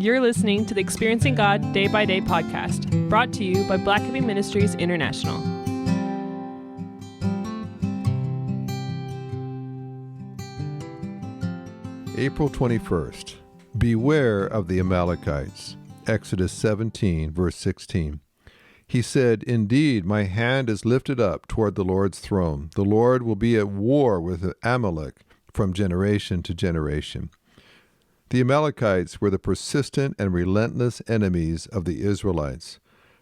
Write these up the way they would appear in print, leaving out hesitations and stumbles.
You're listening to the Experiencing God Day by Day podcast, brought to you by Blackaby Ministries International. April 21st. Beware of the Amalekites. Exodus 17, verse 16. He said, "Indeed, my hand is lifted up toward the Lord's throne. The Lord will be at war with Amalek from generation to generation." The Amalekites were the persistent and relentless enemies of the Israelites.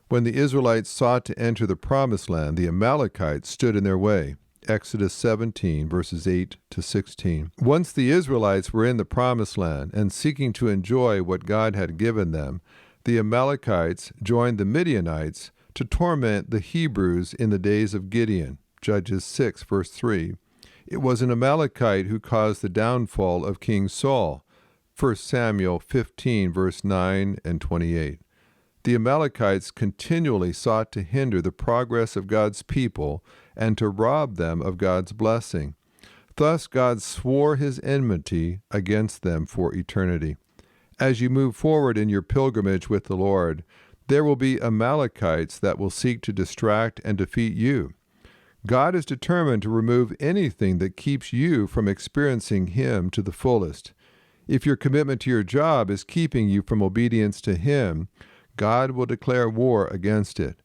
When the Israelites sought to enter the Promised Land, the Amalekites stood in their way. Exodus 17, verses 8 to 16. Once the Israelites were in the Promised Land and seeking to enjoy what God had given them, the Amalekites joined the Midianites to torment the Hebrews in the days of Gideon. Judges 6, verse 3. It was an Amalekite who caused the downfall of King Saul. 1 Samuel 15, verse 9 and 28. The Amalekites continually sought to hinder the progress of God's people and to rob them of God's blessing. Thus God swore his enmity against them for eternity. As you move forward in your pilgrimage with the Lord, there will be Amalekites that will seek to distract and defeat you. God is determined to remove anything that keeps you from experiencing Him to the fullest. If your commitment to your job is keeping you from obedience to Him, God will declare war against it.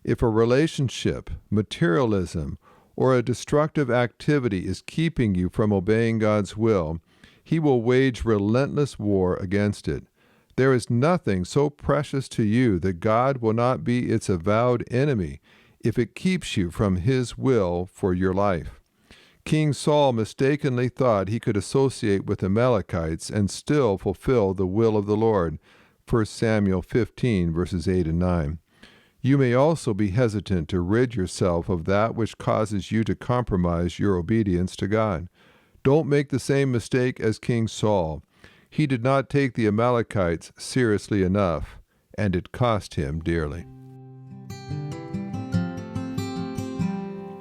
If a relationship, materialism, or a destructive activity is keeping you from obeying God's will, He will wage relentless war against it. There is nothing so precious to you that God will not be its avowed enemy if it keeps you from His will for your life. King Saul mistakenly thought he could associate with Amalekites and still fulfill the will of the Lord. 1 Samuel 15, verses 8 and 9. You may also be hesitant to rid yourself of that which causes you to compromise your obedience to God. Don't make the same mistake as King Saul. He did not take the Amalekites seriously enough, and it cost him dearly.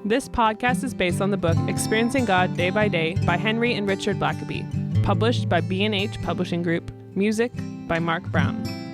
This podcast is based on the book Experiencing God Day by Day by Henry and Richard Blackaby, published by B&H Publishing Group, music by Mark Brown.